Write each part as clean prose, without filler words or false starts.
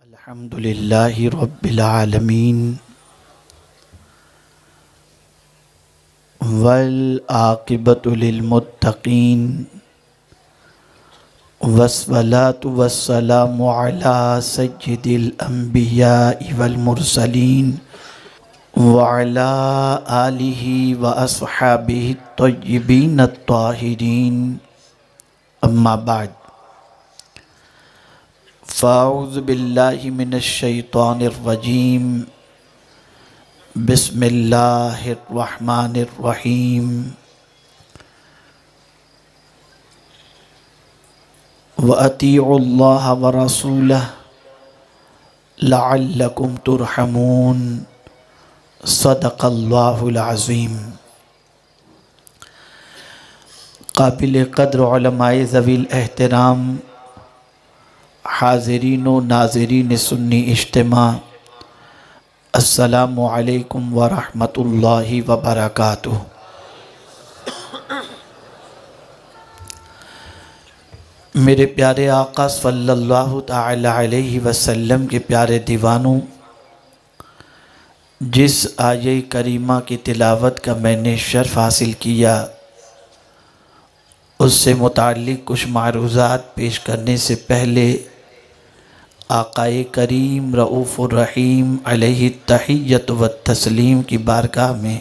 الحمد للہ رب العالمین والعاقبۃ للمتقین والصلاة والسلام علی سید الانبیاء والمرسلین وعلی آلہ واصحابہ الطیبین الطاہرین اما بعد فاعوذ باللہ من الشیطان الرجیم بسم اللہ الرحمن الرحیم وَأَطِيعُوا اللَّهَ وَرَسُولَهُ لَعَلَّكُمْ تُرْحَمُونَ صدق اللہ العظیم۔ قابل قدر علماء ذوی الاحترام، حاضرین و ناظرین سنی اجتماع، السلام علیکم ورحمۃ اللہ وبرکاتہ۔ میرے پیارے آقا صلی اللہ تعالی علیہ وسلم کے پیارے دیوانوں، جس آیہ کریمہ کی تلاوت کا میں نے شرف حاصل کیا، اس سے متعلق کچھ معروضات پیش کرنے سے پہلے آقا کریم رؤوف الرحیم علیہ التحیۃ والتسلیم کی بارگاہ میں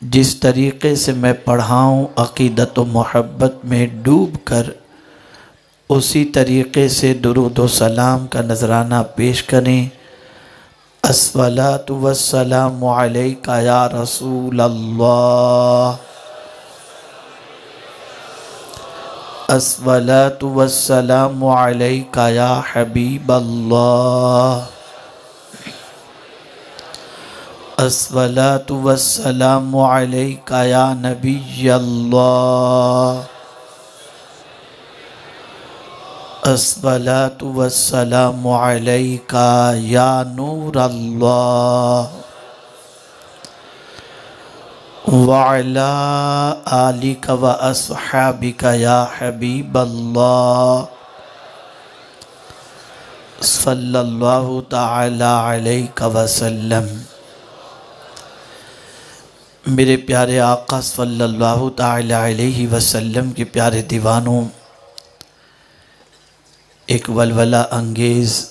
جس طریقے سے میں پڑھاؤں، عقیدت و محبت میں ڈوب کر اسی طریقے سے درود و سلام کا نذرانہ پیش کریں۔ الصلاۃ والسلام علیک یا رسول اللہ، الصلاۃ والسلام علیک یا حبیب اللہ، الصلاۃ والسلام علیک یا نبی اللہ، الصلاۃ والسلام علیک یا نور اللہ، وعلی آلک و اصحابک یا حبیب اللہ، صلی اللہ تعالی علیہ وسلم۔ میرے پیارے آقا صلی اللہ تعالی علیہ وسلم کے پیارے دیوانوں، ایک ولولہ انگیز،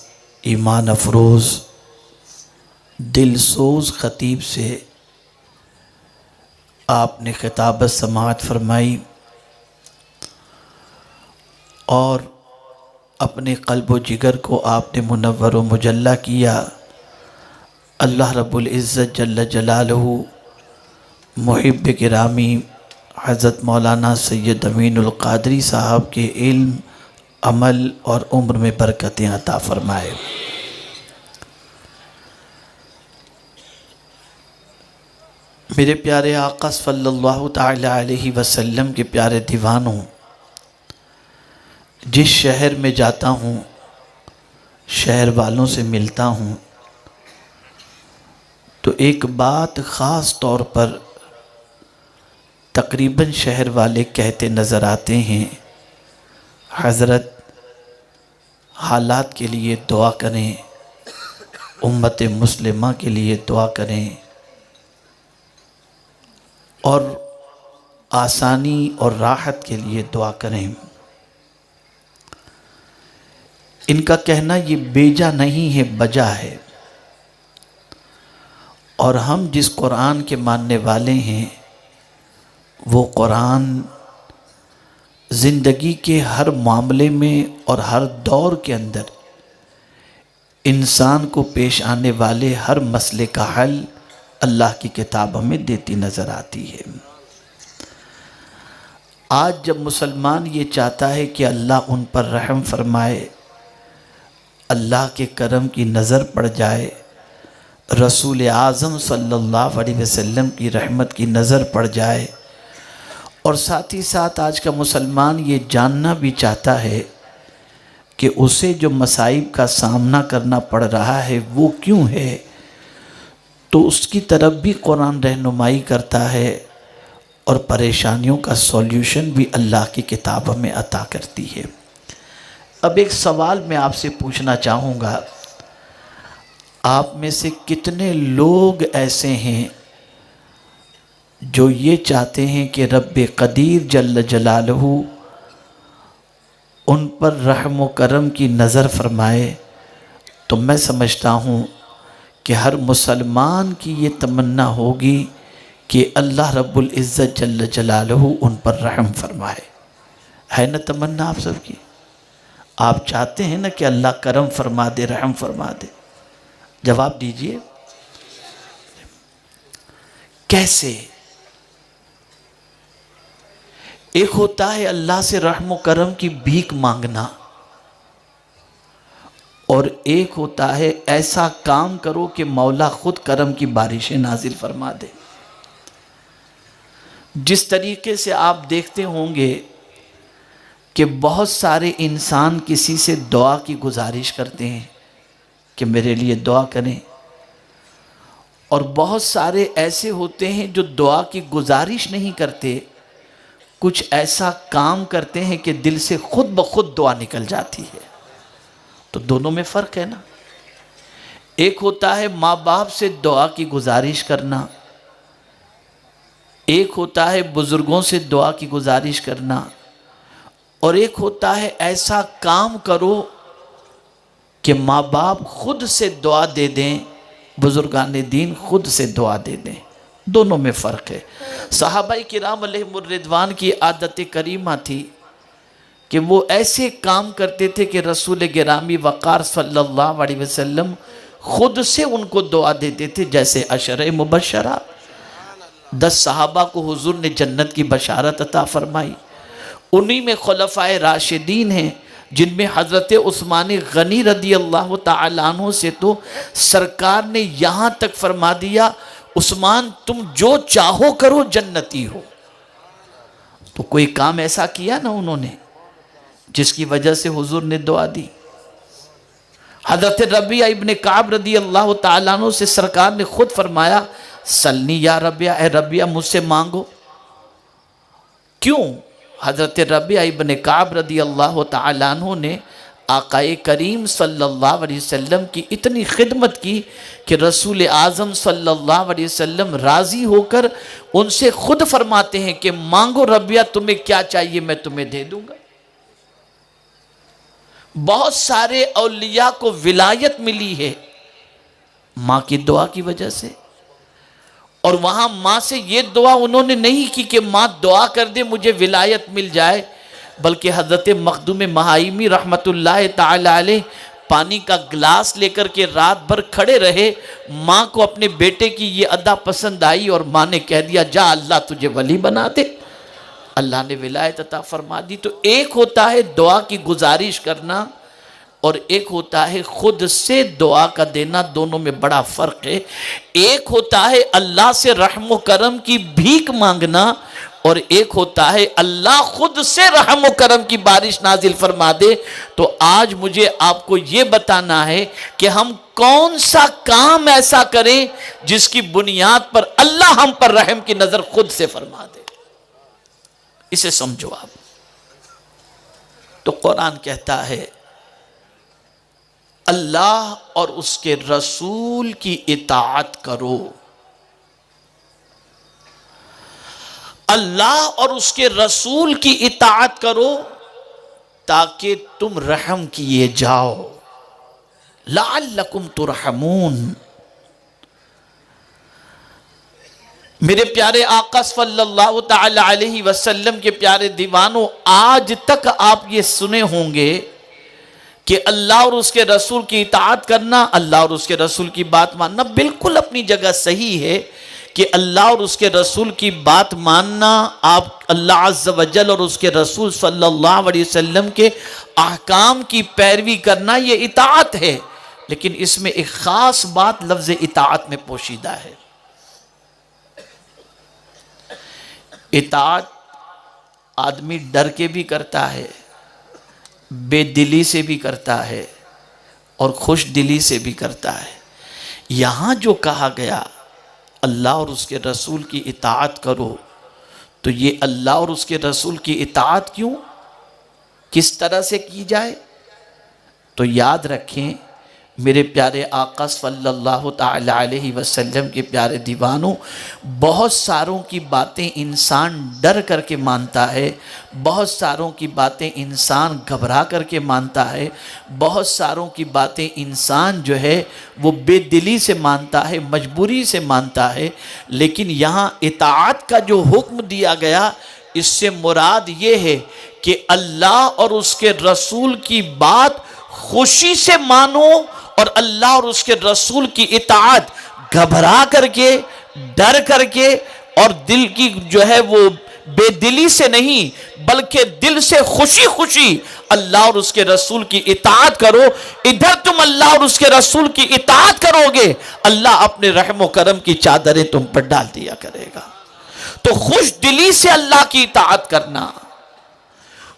ایمان افروز، دل سوز خطیب سے آپ نے خطابت سماعت فرمائی اور اپنے قلب و جگر کو آپ نے منور و مجلہ کیا۔ اللہ رب العزت جل جلالہ محب گرامی حضرت مولانا سید امین القادری صاحب کے علم، عمل اور عمر میں برکتیں عطا فرمائے۔ میرے پیارے آقا صلی اللہ تعالی علیہ وسلم کے پیارے دیوانوں، جس شہر میں جاتا ہوں، شہر والوں سے ملتا ہوں، تو ایک بات خاص طور پر تقریباً شہر والے کہتے نظر آتے ہیں، حضرت حالات کے لیے دعا کریں، امت مسلمہ کے لیے دعا کریں اور آسانی اور راحت کے لیے دعا کریں۔ ان کا کہنا یہ بیجا نہیں ہے، بجا ہے، اور ہم جس قرآن کے ماننے والے ہیں وہ قرآن زندگی کے ہر معاملے میں اور ہر دور کے اندر انسان کو پیش آنے والے ہر مسئلے کا حل اللہ کی کتاب ہمیں دیتی نظر آتی ہے۔ آج جب مسلمان یہ چاہتا ہے کہ اللہ ان پر رحم فرمائے، اللہ کے کرم کی نظر پڑ جائے، رسول اعظم صلی اللہ علیہ وسلم کی رحمت کی نظر پڑ جائے، اور ساتھ ہی ساتھ آج کا مسلمان یہ جاننا بھی چاہتا ہے کہ اسے جو مصائب کا سامنا کرنا پڑ رہا ہے وہ کیوں ہے، تو اس کی طرف بھی قرآن رہنمائی کرتا ہے اور پریشانیوں کا سولیوشن بھی اللہ کی کتاب ہمیں عطا کرتی ہے۔ اب ایک سوال میں آپ سے پوچھنا چاہوں گا، آپ میں سے کتنے لوگ ایسے ہیں جو یہ چاہتے ہیں کہ رب قدیر جل جلالہ ان پر رحم و کرم کی نظر فرمائے؟ تو میں سمجھتا ہوں کہ ہر مسلمان کی یہ تمنا ہوگی کہ اللہ رب العزت جل جلالہ ان پر رحم فرمائے۔ ہے نا تمنا آپ سب کی؟ آپ چاہتے ہیں نا کہ اللہ کرم فرما دے، رحم فرما دے؟ جواب دیجئے کیسے؟ ایک ہوتا ہے اللہ سے رحم و کرم کی بھیک مانگنا، اور ایک ہوتا ہے ایسا کام کرو کہ مولا خود کرم کی بارشیں نازل فرما دے۔ جس طریقے سے آپ دیکھتے ہوں گے کہ بہت سارے انسان کسی سے دعا کی گزارش کرتے ہیں کہ میرے لیے دعا کریں، اور بہت سارے ایسے ہوتے ہیں جو دعا کی گزارش نہیں کرتے، کچھ ایسا کام کرتے ہیں کہ دل سے خود بخود دعا نکل جاتی ہے۔ تو دونوں میں فرق ہے نا۔ ایک ہوتا ہے ماں باپ سے دعا کی گزارش کرنا، ایک ہوتا ہے بزرگوں سے دعا کی گزارش کرنا، اور ایک ہوتا ہے ایسا کام کرو کہ ماں باپ خود سے دعا دے دیں، بزرگان دین خود سے دعا دے دیں۔ دونوں میں فرق ہے۔ صحابہ کرام علیہم الرضوان کی عادت کریمہ تھی کہ وہ ایسے کام کرتے تھے کہ رسول گرامی وقار صلی اللہ علیہ وسلم خود سے ان کو دعا دیتے تھے، جیسے عشرہ مبشرہ، 10 صحابہ کو حضور نے جنت کی بشارت عطا فرمائی۔ انہی میں خلفائے راشدین ہیں، جن میں حضرت عثمان غنی رضی اللہ تعالیٰ عنہ سے تو سرکار نے یہاں تک فرما دیا، عثمان تم جو چاہو کرو جنتی ہو۔ تو کوئی کام ایسا کیا نا انہوں نے جس کی وجہ سے حضور نے دعا دی۔ حضرت ربیعہ ابن کعب رضی اللہ تعالیٰ عنہ سے سرکار نے خود فرمایا سلنی یا ربیعہ، اے ربیعہ مجھ سے مانگو۔ کیوں؟ حضرت ربیعہ ابن کعب رضی اللہ تعالیٰ عنہ نے آقا کریم صلی اللہ علیہ وسلم کی اتنی خدمت کی کہ رسول اعظم صلی اللہ علیہ وسلم راضی ہو کر ان سے خود فرماتے ہیں کہ مانگو ربیعہ تمہیں کیا چاہیے میں تمہیں دے دوں گا۔ بہت سارے اولیاء کو ولایت ملی ہے ماں کی دعا کی وجہ سے، اور وہاں ماں سے یہ دعا انہوں نے نہیں کی کہ ماں دعا کر دے مجھے ولایت مل جائے، بلکہ حضرت مخدوم مہائمی رحمت اللہ تعالی علیہ پانی کا گلاس لے کر کے رات بھر کھڑے رہے۔ ماں کو اپنے بیٹے کی یہ ادا پسند آئی اور ماں نے کہہ دیا جا اللہ تجھے ولی بنا دے، اللہ نے ولایت عطا فرما دی۔ تو ایک ہوتا ہے دعا کی گزارش کرنا اور ایک ہوتا ہے خود سے دعا کا دینا، دونوں میں بڑا فرق ہے۔ ایک ہوتا ہے اللہ سے رحم و کرم کی بھیک مانگنا، اور ایک ہوتا ہے اللہ خود سے رحم و کرم کی بارش نازل فرما دے۔ تو آج مجھے آپ کو یہ بتانا ہے کہ ہم کون سا کام ایسا کریں جس کی بنیاد پر اللہ ہم پر رحم کی نظر خود سے فرما دے۔ اسے سمجھو آپ۔ تو قرآن کہتا ہے اللہ اور اس کے رسول کی اطاعت کرو، اللہ اور اس کے رسول کی اطاعت کرو تاکہ تم رحم کیے جاؤ، لعلکم ترحمون۔ میرے پیارے آقا صلی اللہ تعالی علیہ وسلم کے پیارے دیوانوں، آج تک آپ یہ سنے ہوں گے کہ اللہ اور اس کے رسول کی اطاعت کرنا، اللہ اور اس کے رسول کی بات ماننا بالکل اپنی جگہ صحیح ہے کہ اللہ اور اس کے رسول کی بات ماننا، آپ اللہ عز و جل اور اس کے رسول صلی اللہ علیہ وسلم کے احکام کی پیروی کرنا یہ اطاعت ہے، لیکن اس میں ایک خاص بات لفظ اطاعت میں پوشیدہ ہے۔ اطاعت آدمی ڈر کے بھی کرتا ہے، بے دلی سے بھی کرتا ہے، اور خوش دلی سے بھی کرتا ہے۔ یہاں جو کہا گیا اللہ اور اس کے رسول کی اطاعت کرو، تو یہ اللہ اور اس کے رسول کی اطاعت کیوں، کس طرح سے کی جائے؟ تو یاد رکھیں میرے پیارے آقا صلی اللہ تعالی علیہ وسلم کے پیارے دیوانوں، بہت ساروں کی باتیں انسان ڈر کر کے مانتا ہے، بہت ساروں کی باتیں انسان گھبرا کر کے مانتا ہے، بہت ساروں کی باتیں انسان جو ہے وہ بے دلی سے مانتا ہے، مجبوری سے مانتا ہے، لیکن یہاں اطاعت کا جو حکم دیا گیا اس سے مراد یہ ہے کہ اللہ اور اس کے رسول کی بات خوشی سے مانو، اور اللہ اور اس کے رسول کی اطاعت گھبرا کر کے، ڈر کر کے، اور دل کی جو ہے وہ بے دلی سے نہیں بلکہ دل سے خوشی خوشی اللہ اور اس کے رسول کی اطاعت کرو۔ ادھر تم اللہ اور اس کے رسول کی اطاعت کرو گے، اللہ اپنے رحم و کرم کی چادریں تم پر ڈال دیا کرے گا۔ تو خوش دلی سے اللہ کی اطاعت کرنا،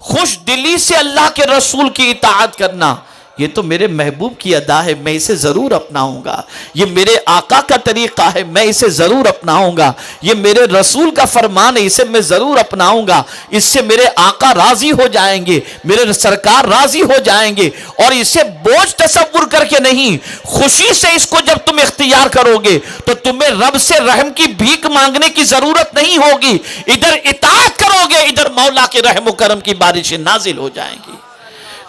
خوش دلی سے اللہ کے رسول کی اطاعت کرنا، یہ تو میرے محبوب کی ادا ہے، میں اسے ضرور اپناؤں گا۔ یہ میرے آقا کا طریقہ ہے، میں اسے ضرور اپناؤں گا۔ یہ میرے رسول کا فرمان ہے، اسے میں ضرور اپناؤں گا۔ اس سے میرے آقا راضی ہو جائیں گے، میرے سرکار راضی ہو جائیں گے، اور اسے بوجھ تصور کر کے نہیں، خوشی سے اس کو جب تم اختیار کرو گے تو تمہیں رب سے رحم کی بھیک مانگنے کی ضرورت نہیں ہوگی۔ ادھر اطاعت کرو گے، ادھر مولا کے رحم و کرم کی بارشیں نازل ہو جائیں گی۔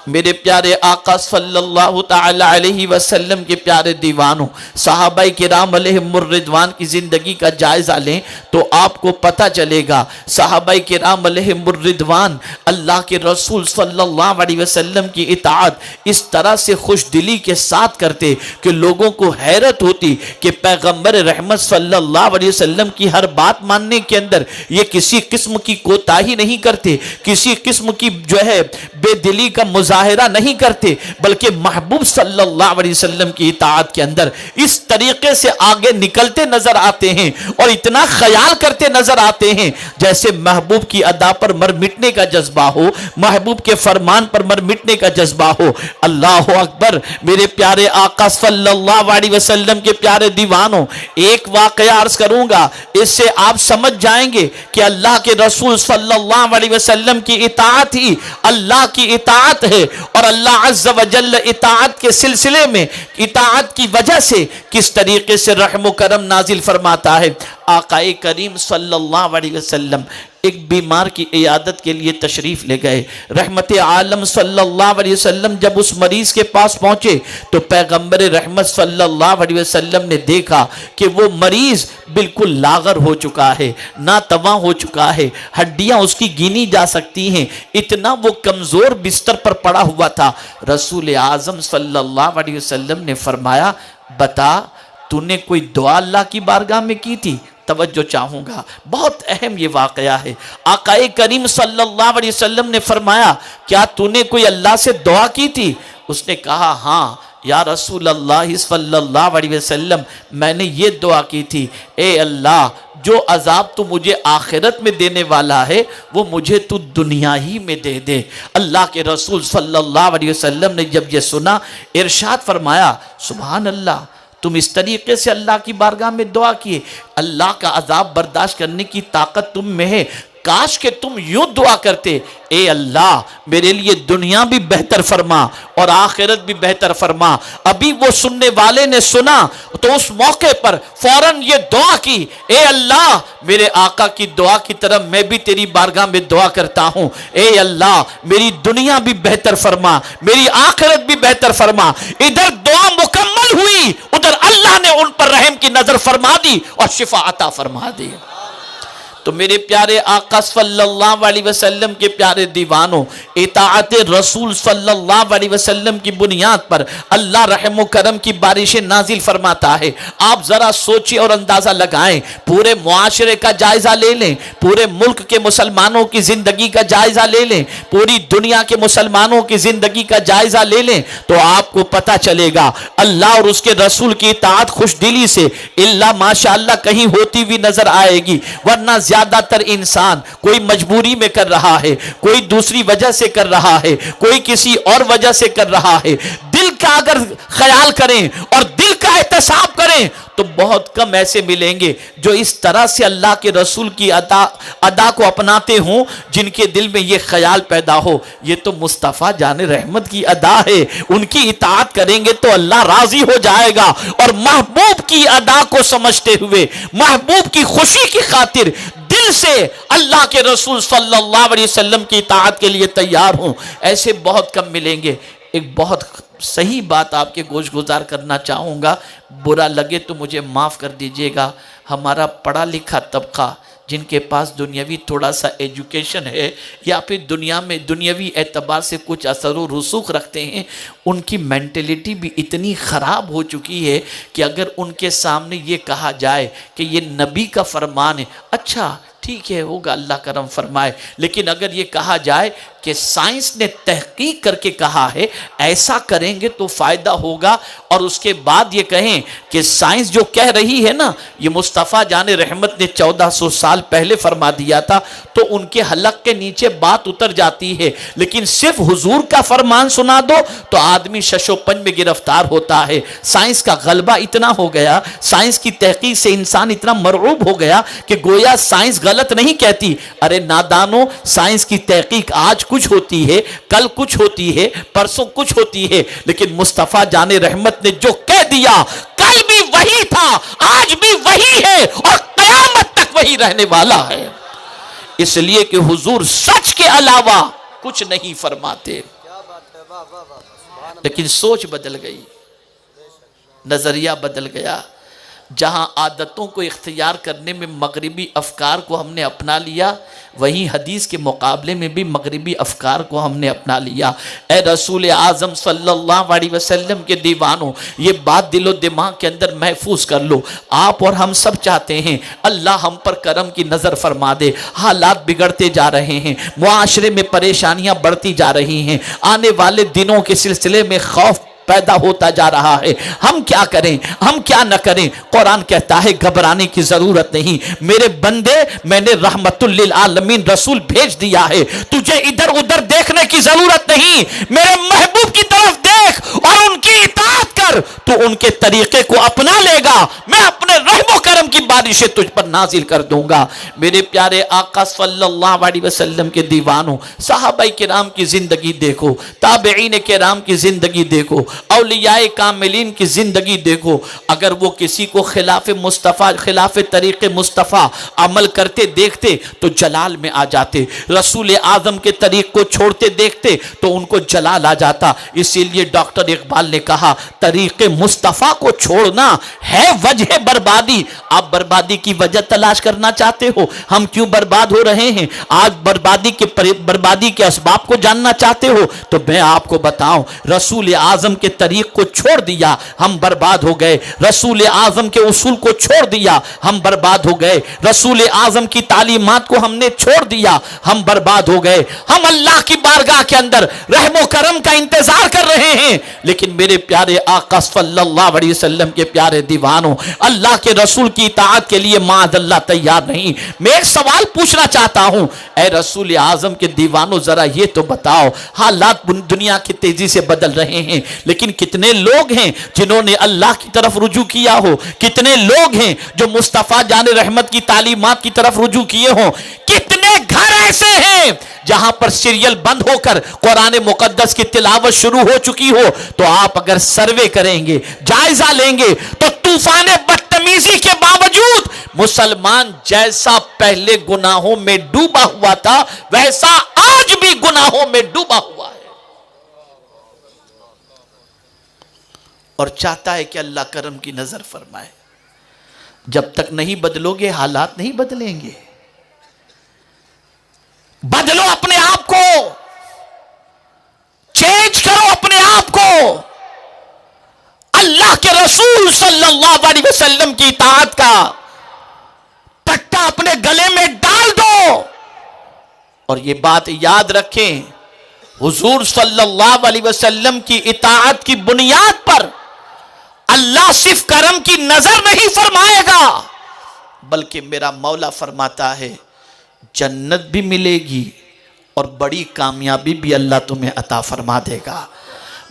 میرے پیارے آقا صلی اللہ تعالی علیہ وسلم کے پیارے دیوانوں، صحابہ کرام علیہم الرضوان کی زندگی کا جائزہ لیں تو آپ کو پتہ چلے گا صحابہ کرام علیہم الرضوان اللہ کے رسول صلی اللہ علیہ وسلم کی اطاعت اس طرح سے خوش دلی کے ساتھ کرتے کہ لوگوں کو حیرت ہوتی کہ پیغمبر رحمت صلی اللہ علیہ وسلم کی ہر بات ماننے کے اندر یہ کسی قسم کی کوتاہی نہیں کرتے، کسی قسم کی جو ہے بے دلی کا ظاہرہ نہیں کرتے، بلکہ محبوب صلی اللہ علیہ وسلم کی اطاعت کے اندر اس طریقے سے آگے نکلتے نظر آتے ہیں اور اتنا خیال کرتے نظر آتے ہیں جیسے محبوب کی ادا پر مر مٹنے کا جذبہ ہو، محبوب کے فرمان پر مر مٹنے کا جذبہ ہو۔ اللہ اکبر! میرے پیارے آقا صلی اللہ علیہ وسلم کے پیارے دیوانوں، ایک واقعہ عرض کروں گا، اس سے آپ سمجھ جائیں گے کہ اللہ کے رسول صلی اللہ علیہ وسلم کی اطاعت ہی اللہ کی اطاعت ہے، اور اللہ عز و جل اطاعت کے سلسلے میں اطاعت کی وجہ سے کس طریقے سے رحم و کرم نازل فرماتا ہے۔ آقا کریم صلی اللہ علیہ وسلم ایک بیمار کی عیادت کے لیے تشریف لے گئے۔ رحمت عالم صلی اللہ علیہ وسلم جب اس مریض کے پاس پہنچے تو پیغمبر رحمت صلی اللہ علیہ وسلم نے دیکھا کہ وہ مریض بالکل لاغر ہو چکا ہے، ناتواں ہو چکا ہے، ہڈیاں اس کی گینی جا سکتی ہیں، اتنا وہ کمزور بستر پر پڑا ہوا تھا۔ رسول اعظم صلی اللہ علیہ وسلم نے فرمایا، بتا تو نے کوئی دعا اللہ کی بارگاہ میں کی تھی؟ توجہ چاہوں گا، بہت اہم یہ واقعہ ہے۔ آقا کریم صلی اللہ علیہ وسلم نے فرمایا، کیا تو نے کوئی اللہ سے دعا کی تھی؟ اس نے کہا، ہاں یا رسول اللہ صلی اللہ علیہ وسلم، میں نے یہ دعا کی تھی، اے اللہ جو عذاب تو مجھے آخرت میں دینے والا ہے وہ مجھے تو دنیا ہی میں دے دے۔ اللہ کے رسول صلی اللہ علیہ وسلم نے جب یہ سنا، ارشاد فرمایا، سبحان اللہ، تم اس طریقے سے اللہ کی بارگاہ میں دعا کیے، اللہ کا عذاب برداشت کرنے کی طاقت تم میں ہے، کاش کہ تم یوں دعا کرتے، اے اللہ میرے لیے دنیا بھی بہتر فرما اور آخرت بھی بہتر فرما۔ ابھی وہ سننے والے نے سنا تو اس موقع پر فوراً یہ دعا کی، اے اللہ میرے آقا کی دعا کی طرح میں بھی تیری بارگاہ میں دعا کرتا ہوں، اے اللہ میری دنیا بھی بہتر فرما، میری آخرت بھی بہتر فرما۔ ادھر دعا مکمل ہوئی، ادھر اللہ نے ان پر رحم کی نظر فرما دی اور شفا عطا فرما دی۔ تو میرے پیارے آقا صلی اللہ علیہ وسلم کے پیارے دیوانوں، اطاعت رسول صلی اللہ علیہ وسلم کی بنیاد پر اللہ رحم و کرم کی بارشیں نازل فرماتا ہے۔ آپ ذرا سوچیں اور اندازہ لگائیں، پورے معاشرے کا جائزہ لے لیں، پورے ملک کے مسلمانوں کی زندگی کا جائزہ لے لیں، پوری دنیا کے مسلمانوں کی زندگی کا جائزہ لے لیں تو آپ کو پتہ چلے گا اللہ اور اس کے رسول کی اطاعت خوش دلی سے اللہ ماشاءاللہ کہیں ہوتی ہوئی نظر آئے گی، ورنہ زیادہ تر انسان کوئی مجبوری میں کر رہا ہے، کوئی دوسری وجہ سے کر رہا ہے، کوئی کسی اور وجہ سے کر رہا ہے، دل کا اگر خیال کریں اور دل کا احتساب کریں تو بہت کم ایسے ملیں گے جو اس طرح سے اللہ کے رسول کی ادا کو اپناتے ہوں جن کے دل میں یہ خیال پیدا ہو یہ تو مصطفیٰ جان رحمت کی ادا ہے، ان کی اطاعت کریں گے تو اللہ راضی ہو جائے گا، اور محبوب کی ادا کو سمجھتے ہوئے محبوب کی خوشی کی خاطر دل سے اللہ کے رسول صلی اللہ علیہ وسلم کی اطاعت کے لیے تیار ہوں، ایسے بہت کم ملیں گے۔ ایک بہت صحیح بات آپ کے گوش گزار کرنا چاہوں گا، برا لگے تو مجھے معاف کر دیجئے گا، ہمارا پڑھا لکھا طبقہ جن کے پاس دنیاوی تھوڑا سا ایجوکیشن ہے یا پھر دنیا میں دنیاوی اعتبار سے کچھ اثر و رسوخ رکھتے ہیں، ان کی مینٹلٹی بھی اتنی خراب ہو چکی ہے کہ اگر ان کے سامنے یہ کہا جائے کہ یہ نبی کا فرمان ہے، اچھا ٹھیک ہے ہوگا اللہ کرم فرمائے، لیکن اگر یہ کہا جائے کہ سائنس نے تحقیق کر کے کہا ہے ایسا کریں گے تو فائدہ ہوگا، اور اس کے بعد یہ کہیں کہ سائنس جو کہہ رہی ہے نا یہ مصطفیٰ جان رحمت نے 1400 سال پہلے فرما دیا تھا، تو ان کے حلق کے نیچے بات اتر جاتی ہے، لیکن صرف حضور کا فرمان سنا دو تو آدمی شش و پنج میں گرفتار ہوتا ہے۔ سائنس کا غلبہ اتنا ہو گیا، سائنس کی تحقیق سے انسان اتنا مرعوب ہو گیا کہ گویا سائنس غلط نہیں کہتی۔ ارے نادانو، سائنس کی تحقیق آج کچھ ہوتی ہے، کل کچھ ہوتی ہے، پرسوں کچھ ہوتی ہے، لیکن مصطفیٰ جان رحمت نے جو کہہ دیا کل بھی وہی تھا، آج بھی وہی ہے، اور قیامت تک وہی رہنے والا ہے، اس لیے کہ حضور سچ کے علاوہ کچھ نہیں فرماتے۔ لیکن سوچ بدل گئی، نظریہ بدل گیا، جہاں عادتوں کو اختیار کرنے میں مغربی افکار کو ہم نے اپنا لیا، وہیں حدیث کے مقابلے میں بھی مغربی افکار کو ہم نے اپنا لیا۔ اے رسول اعظم صلی اللہ علیہ وسلم کے دیوانوں، یہ بات دل و دماغ کے اندر محفوظ کر لو، آپ اور ہم سب چاہتے ہیں اللہ ہم پر کرم کی نظر فرما دے، حالات بگڑتے جا رہے ہیں، معاشرے میں پریشانیاں بڑھتی جا رہی ہیں، آنے والے دنوں کے سلسلے میں خوف پیدا ہوتا جا رہا ہے، ہم کیا کریں، ہم کیا نہ کریں؟ قرآن کہتا ہے گھبرانے کی ضرورت نہیں، میرے بندے میں نے رحمت للعالمین رسول بھیج دیا ہے، تجھے ادھر ادھر دیکھنے کی ضرورت نہیں، میرے محبوب کی طرف دیکھ اور ان کی اطاعت کر، تو ان کے طریقے کو اپنا لے گا، میں اپنے رحم و کرم کی بارشیں تجھ پر نازل کر دوں گا۔ میرے پیارے آقا صلی اللہ علیہ وسلم کے دیوانوں، صحابہ کرام کی زندگی دیکھو، تابعین کرام کی زندگی دیکھو، اولیاء کاملین کی زندگی دیکھو، اگر وہ کسی کو خلاف مصطفیٰ، خلاف طریق مصطفیٰ عمل کرتے دیکھتے تو جلال میں آ جاتے، رسول اعظم کے طریق کو چھوڑتے دیکھتے تو ان کو جلال آ جاتا۔ اسی لیے ڈاکٹر اقبال نے کہا طریق مصطفیٰ کو چھوڑنا ہے وجہ بربادی۔ آپ بربادی کی وجہ تلاش کرنا چاہتے ہو، ہم کیوں برباد ہو رہے ہیں، آج بربادی کے اسباب کو جاننا چاہتے ہو تو میں آپ کو بتاؤں، رسول اعظم کے طریق کو چھوڑ دیا ہم برباد ہو گئے، رسول اعظم کے اصول کو چھوڑ دیا ہم برباد ہو گئے، رسول اعظم کی تعلیمات کو ہم نے چھوڑ دیا ہم برباد ہو گئے۔ ہم اللہ کی بارگاہ کے اندر رحم و کرم کا انتظار کر رہے ہیں، لیکن میرے پیارے آقا صلی اللہ علیہ وسلم کے پیارے دیوانوں، اللہ کے رسول کی اطاعت کے لیے معاذ اللہ تیار نہیں۔ میں ایک سوال پوچھنا چاہتا ہوں، اے رسول اعظم کے دیوانوں ذرا یہ تو بتاؤ، حالات دنیا کی تیزی سے بدل رہے ہیں، لیکن کتنے لوگ ہیں جنہوں نے اللہ کی طرف رجوع کیا ہو، کتنے لوگ ہیں جو مصطفیٰ جان رحمت کی تعلیمات کی طرف رجوع کیے ہوں، کتنے گھر ایسے ہیں جہاں پر سیریل بند ہو کر قرآن مقدس کی تلاوت شروع ہو چکی ہو، تو آپ اگر سروے کریں گے، جائزہ لیں گے تو طوفان بدتمیزی کے باوجود مسلمان جیسا پہلے گناہوں میں ڈوبا ہوا تھا ویسا آج بھی گناہوں میں ڈوبا ہوا ہے، اور چاہتا ہے کہ اللہ کرم کی نظر فرمائے۔ جب تک نہیں بدلو گے حالات نہیں بدلیں گے۔ بدلو اپنے آپ کو، چینج کرو اپنے آپ کو، اللہ کے رسول صلی اللہ علیہ وسلم کی اطاعت کا پٹا اپنے گلے میں ڈال دو، اور یہ بات یاد رکھیں، حضور صلی اللہ علیہ وسلم کی اطاعت کی بنیاد پر اللہ صرف کرم کی نظر نہیں فرمائے گا، بلکہ میرا مولا فرماتا ہے جنت بھی ملے گی اور بڑی کامیابی بھی اللہ تمہیں عطا فرما دے گا۔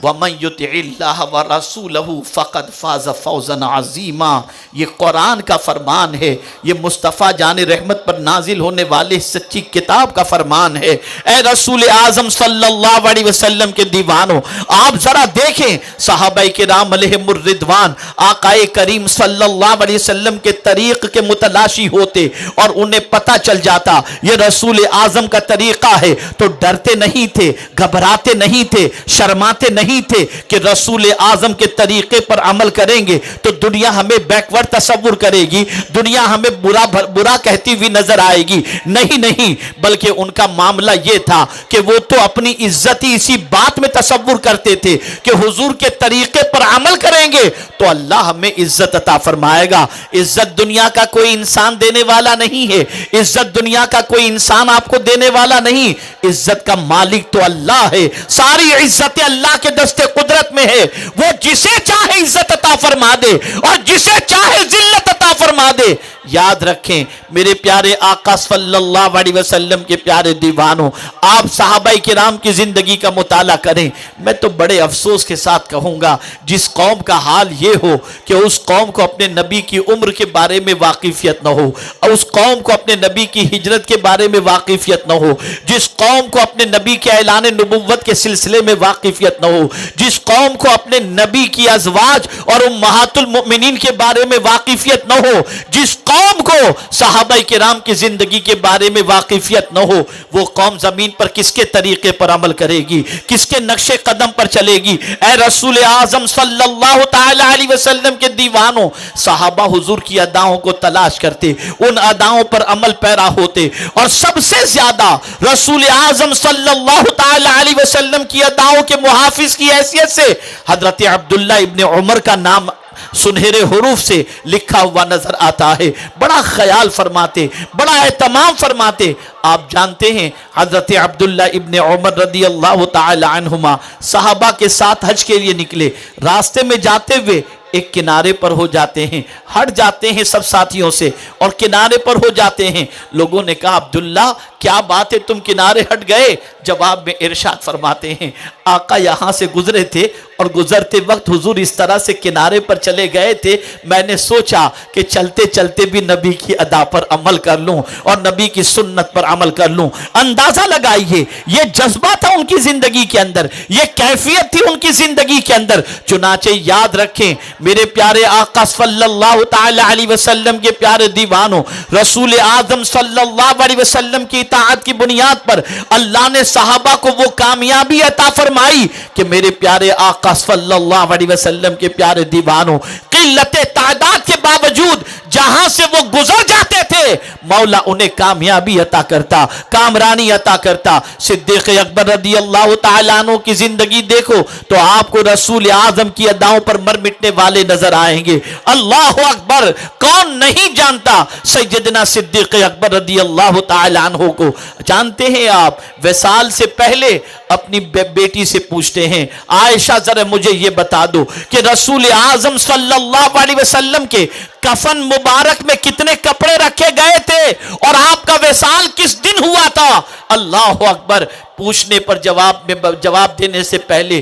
وَمَن يُطِعِ اللَّهَ وَرَسُولَهُ فَقَدْ فَازَ فَوْزًا عَظِيمًا۔ یہ قرآن کا فرمان ہے، یہ مصطفیٰ جان رحمت پر نازل ہونے والے سچی کتاب کا فرمان ہے۔ اے رسول اعظم صلی اللہ علیہ وسلم کے دیوانوں، آپ ذرا دیکھیں صحابہ کرام علیہم الرضوان آقا کریم صلی اللہ علیہ وسلم کے طریق کے متلاشی ہوتے اور انہیں پتہ چل جاتا یہ رسول اعظم کا طریقہ ہے تو ڈرتے نہیں تھے، گھبراتے نہیں تھے، شرماتے نہیں تھے کہ رسول اعظم کے طریقے پر عمل کریں گے تو دنیا ہمیں بیکورڈ تصور کرے گی، دنیا ہمیں برا کہتی ہوئی نظر آئے گی۔ نہیں، بلکہ ان کا معاملہ یہ تھا کہ وہ تو اپنی عزت ہی اسی بات میں تصور کرتے تھے کہ حضور کے طریقے پر عمل کریں گے تو اللہ ہمیں عزت عطا فرمائے گا۔ عزت دنیا کا کوئی انسان دینے والا نہیں ہے، عزت دنیا کا کوئی انسان آپ کو دینے والا نہیں، عزت کا مالک تو اللہ ہے۔ ساری عزت اللہ کے دست قدرت میں ہے، وہ جسے چاہے عزت عطا فرما دے اور جسے چاہے ذلت عطا فرما دے۔ یاد رکھیں میرے پیارے آقا صلی اللہ علیہ وسلم کے پیارے دیوانوں، آپ صحابہ کرام کی زندگی کا مطالعہ کریں۔ میں تو بڑے افسوس کے ساتھ کہوں گا جس قوم کا حال یہ ہو کہ اس قوم کو اپنے نبی کی عمر کے بارے میں واقفیت نہ ہو، اور اس قوم کو اپنے نبی کی ہجرت کے بارے میں واقفیت نہ ہو، جس قوم کو اپنے نبی کے اعلان نبوت کے سلسلے میں واقفیت نہ ہو، جس قوم کو اپنے نبی کی ازواج اور امہات المؤمنین کے بارے میں واقفیت نہ ہو، جس قوم کو صحابہ کرام کی زندگی کے بارے میں واقفیت نہ ہو، وہ قوم زمین پر کس کے طریقے پر عمل کرے گی، کس کے نقش قدم پر چلے گی؟ اے رسول اعظم صلی اللہ تعالی علیہ وسلم کے دیوانوں، صحابہ حضور کی اداؤں کو تلاش کرتے، ان اداؤں پر عمل پیرا ہوتے، اور سب سے زیادہ رسول اعظم صلی اللہ تعالی علیہ وسلم کی اداؤں کے محافظ کی حیثیت سے حضرت عبداللہ ابن عمر کا نام سنہرے حروف سے لکھا ہوا نظر آتا ہے۔ بڑا خیال فرماتے، بڑا اہتمام فرماتے۔ آپ جانتے ہیں حضرت عبداللہ ابن عمر رضی اللہ تعالی عنہما صحابہ کے ساتھ حج کے لیے نکلے، راستے میں جاتے ہوئے ایک کنارے پر ہو جاتے ہیں، ہٹ جاتے ہیں سب ساتھیوں سے اور کنارے پر ہو جاتے ہیں۔ لوگوں نے کہا عبداللہ کیا بات ہے تم کنارے ہٹ گئے؟ جواب میں ارشاد فرماتے ہیں آقا یہاں سے گزرے تھے اور گزرتے وقت حضور اس طرح سے کنارے پر چلے گئے تھے، میں نے سوچا کہ چلتے چلتے بھی نبی کی ادا پر عمل کر لوں اور نبی کی سنت پر عمل کر لوں۔ اندازہ لگائیے یہ جذبہ تھا ان کی زندگی کے اندر، یہ کیفیت تھی ان کی زندگی کے اندر۔ چنانچہ یاد رکھیں میرے پیارے آقا صلی اللہ تعالی علیہ وسلم کے پیارے دیوانوں، رسول اعظم صلی اللہ علیہ وسلم کی اطاعت کی بنیاد پر اللہ نے صحابہ کو وہ کامیابی عطا فرمائی کہ میرے پیارے آقا صلی اللہ علیہ وسلم کے پیارے دیوانوں، قلت تعداد کے باوجود جہاں سے وہ گزر جاتے تھے مولا انہیں کامیابی عطا کرتا، کامرانی عطا کرتا۔ صدیق اکبر رضی اللہ تعالیٰ عنہ کی زندگی دیکھو تو آپ کو رسول اعظم کی اداؤں پر مر مٹنے والے نظر آئیں گے۔ اللہ اکبر، کون نہیں جانتا سیدنا صدیق اکبر رضی اللہ تعالیٰ عنہ کو؟ جانتے ہیں آپ وصال سے پہلے اپنی بیٹی سے پوچھتے ہیں عائشہ ذرا مجھے یہ بتا دو کہ رسول اعظم صلی اللہ علیہ وسلم کے کفن مبارک میں کتنے کپڑے رکھے گئے تھے اور آپ کا وصال کس دن ہوا تھا؟ اللہ اکبر، پوچھنے پر جواب دینے سے پہلے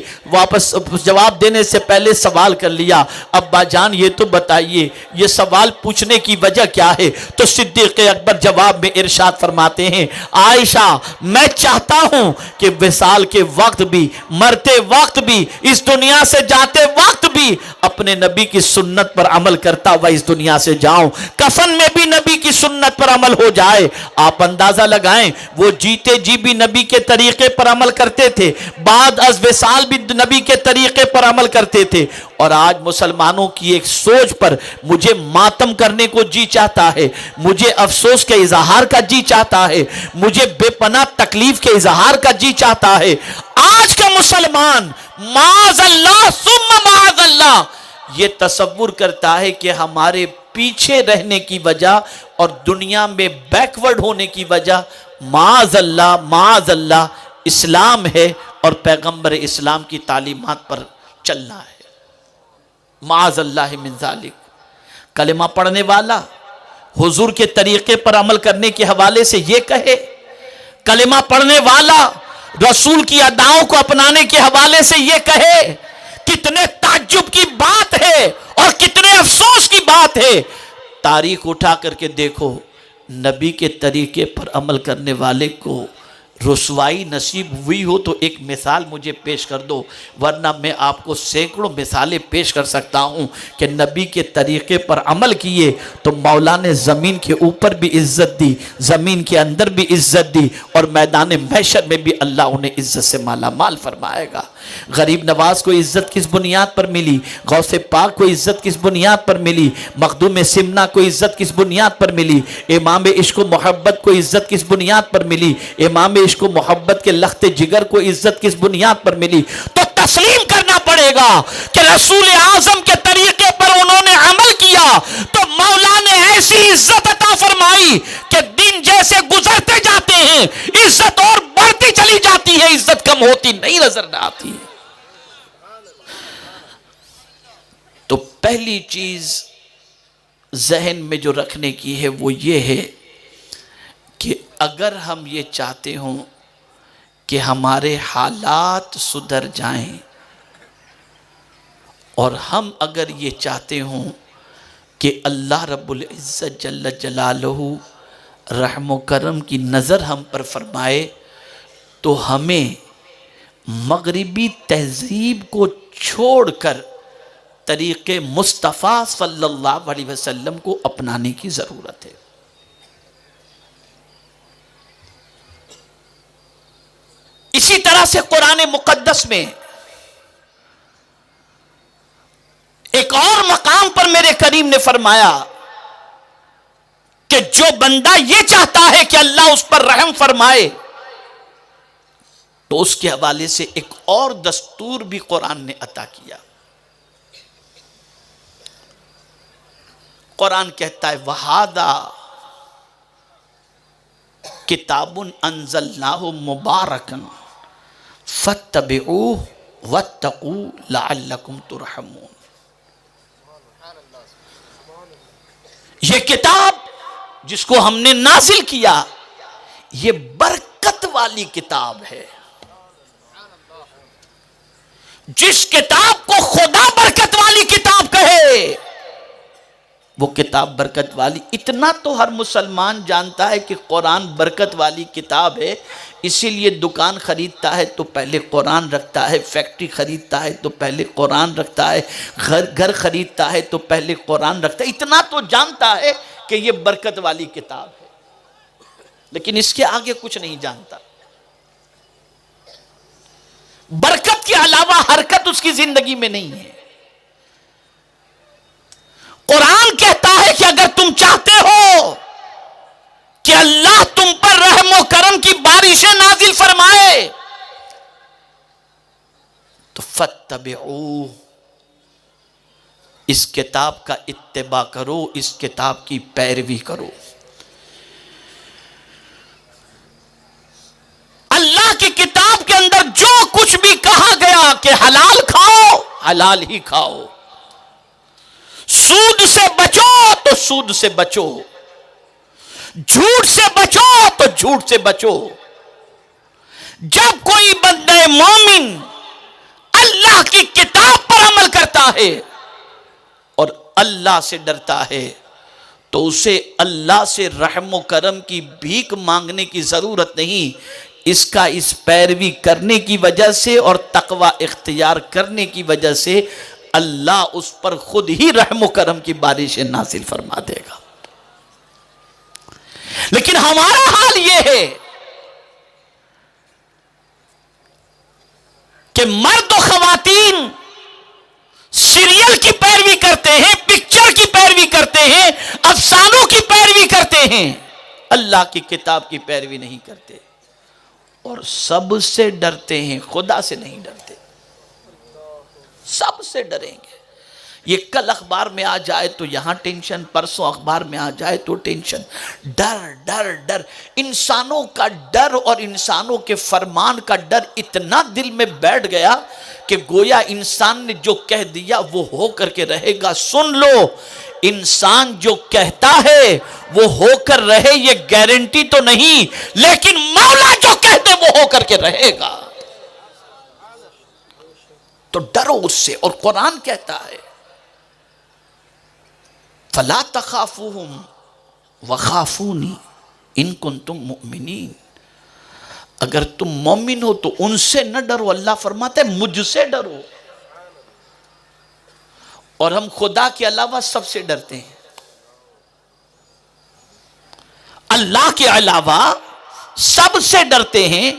جواب دینے سے پہلے سوال کر لیا ابا جان یہ تو بتائیے یہ سوال پوچھنے کی وجہ کیا ہے؟ تو صدیق اکبر جواب میں ارشاد فرماتے ہیں عائشہ میں چاہتا ہوں کہ وصال کے وقت بھی، مرتے وقت بھی، اس دنیا سے جاتے وقت بھی اپنے نبی کی سنت پر عمل کرتا ہوا اس دنیا سے جاؤں، کفن میں بھی نبی کی سنت پر عمل ہو جائے۔ آپ اندازہ لگائیں وہ جیتے جی بھی نبی کے طریقے پر عمل کرتے تھے، بعد از وصال بھی نبی کے طریقے پر عمل کرتے تھے، اور آج مسلمانوں کی ایک سوچ پر مجھے ماتم کرنے کو جی چاہتا ہے، مجھے افسوس کے اظہار کا جی چاہتا ہے، مجھے بے پناہ تکلیف کے اظہار کا جی چاہتا ہے۔ آج کا مسلمان معاذ اللہ ثم معاذ اللہ یہ تصور کرتا ہے کہ ہمارے پیچھے رہنے کی وجہ اور دنیا میں بیکورڈ ہونے کی وجہ معاذ اللہ اسلام ہے اور پیغمبر اسلام کی تعلیمات پر چلنا ہے۔ معاذ اللہ من ذالک۔ کلمہ پڑھنے والا حضور کے طریقے پر عمل کرنے کے حوالے سے یہ کہے، کلمہ پڑھنے والا رسول کی اداؤں کو اپنانے کے حوالے سے یہ کہے، کتنے تعجب کی بات ہے اور کتنے افسوس کی بات ہے۔ تاریخ اٹھا کر کے دیکھو، نبی کے طریقے پر عمل کرنے والے کو رسوائی نصیب ہوئی ہو تو ایک مثال مجھے پیش کر دو، ورنہ میں آپ کو سینکڑوں مثالیں پیش کر سکتا ہوں کہ نبی کے طریقے پر عمل کیے تو مولا نے زمین کے اوپر بھی عزت دی، زمین کے اندر بھی عزت دی، اور میدان محشر میں بھی اللہ انہیں عزت سے مالا مال فرمائے گا۔ غریب نواز کو عزت کس بنیاد پر ملی؟ غوث پاک کو عزت کس بنیاد پر ملی؟ مخدوم سمنا کو عزت کس بنیاد پر ملی؟ امام عشق و محبت کو عزت کس بنیاد پر ملی؟ امام عشق و محبت کے لخت جگر کو عزت کس بنیاد پر ملی؟ تو تسلیم کرنا پڑے گا کہ رسول اعظم کے طریقے پر انہوں نے عمل کیا تو مولا نے ایسی عزت عطا فرمائی کہ دن جیسے گزرتے جاتے ہیں عزت اور بڑھتی چلی جاتی ہے، عزت کم ہوتی نہیں نظر نہ آتی۔ تو پہلی چیز ذہن میں جو رکھنے کی ہے وہ یہ ہے کہ اگر ہم یہ چاہتے ہوں کہ ہمارے حالات سدھر جائیں، اور ہم اگر یہ چاہتے ہوں کہ اللہ رب العزت جل جلالہ رحم و کرم کی نظر ہم پر فرمائے، تو ہمیں مغربی تہذیب کو چھوڑ کر طریق مصطفیٰ صلی اللہ علیہ وسلم کو اپنانے کی ضرورت ہے۔ اسی طرح سے قرآن مقدس میں ایک اور مقام پر میرے کریم نے فرمایا کہ جو بندہ یہ چاہتا ہے کہ اللہ اس پر رحم فرمائے تو اس کے حوالے سے ایک اور دستور بھی قرآن نے عطا کیا۔ قرآن کہتا ہے وَهَذَا کتاب انزلناہ مبارکن فاتبعوہ واتقوا لعلکم ترحمون۔ یہ کتاب جس کو ہم نے نازل کیا یہ برکت والی کتاب ہے۔ جس کتاب کو خدا برکت والی کتاب کہے وہ کتاب برکت والی۔ اتنا تو ہر مسلمان جانتا ہے کہ قرآن برکت والی کتاب ہے، اسی لیے دکان خریدتا ہے تو پہلے قرآن رکھتا ہے، فیکٹری خریدتا ہے تو پہلے قرآن رکھتا ہے، گھر خریدتا ہے تو پہلے قرآن رکھتا ہے۔ اتنا تو جانتا ہے کہ یہ برکت والی کتاب ہے، لیکن اس کے آگے کچھ نہیں جانتا۔ برکت کے علاوہ حرکت اس کی زندگی میں نہیں ہے۔ قرآن کہتا ہے کہ اگر تم چاہتے ہو کہ اللہ تم پر رحم و کرم کی بارشیں نازل فرمائے تو فاتبعوہ، اس کتاب کا اتباع کرو، اس کتاب کی پیروی کرو۔ اللہ کی کتاب کے اندر جو کچھ بھی کہا گیا کہ حلال کھاؤ حلال ہی کھاؤ، سود سے بچو تو سود سے بچو، جھوٹ سے بچو تو جھوٹ سے بچو۔ جب کوئی بندہ مومن اللہ کی کتاب پر عمل کرتا ہے اور اللہ سے ڈرتا ہے تو اسے اللہ سے رحم و کرم کی بھیک مانگنے کی ضرورت نہیں، اس کا اس پیروی کرنے کی وجہ سے اور تقوی اختیار کرنے کی وجہ سے اللہ اس پر خود ہی رحم و کرم کی بارشیں نازل فرما دے گا۔ لیکن ہمارا حال یہ ہے کہ مرد و خواتین سیریل کی پیروی کرتے ہیں، پکچر کی پیروی کرتے ہیں، افسانوں کی پیروی کرتے ہیں، اللہ کی کتاب کی پیروی نہیں کرتے، اور سب سے ڈرتے ہیں، خدا سے نہیں ڈرتے۔ سب سے ڈریں گے، یہ کل اخبار میں آ جائے تو یہاں ٹینشن، پرسوں اخبار میں آ جائے تو ٹینشن۔ ڈر ڈر ڈر، انسانوں کا ڈر اور انسانوں کے فرمان کا ڈر اتنا دل میں بیٹھ گیا کہ گویا انسان نے جو کہہ دیا وہ ہو کر کے رہے گا۔ سن لو، انسان جو کہتا ہے وہ ہو کر رہے یہ گارنٹی تو نہیں، لیکن مولا جو کہتے وہ ہو کر کے رہے گا. تو ڈرو اس سے. اور قرآن کہتا ہے فَلَا تَخَافُوهُمْ وَخَافُونِي إِن كُنتُم مُؤْمِنِينَ. اگر تم مومن ہو تو ان سے نہ ڈرو، اللہ فرماتا ہے مجھ سے ڈرو. اور ہم خدا کے علاوہ سب سے ڈرتے ہیں. اللہ کے علاوہ سب سے ڈرتے ہیں.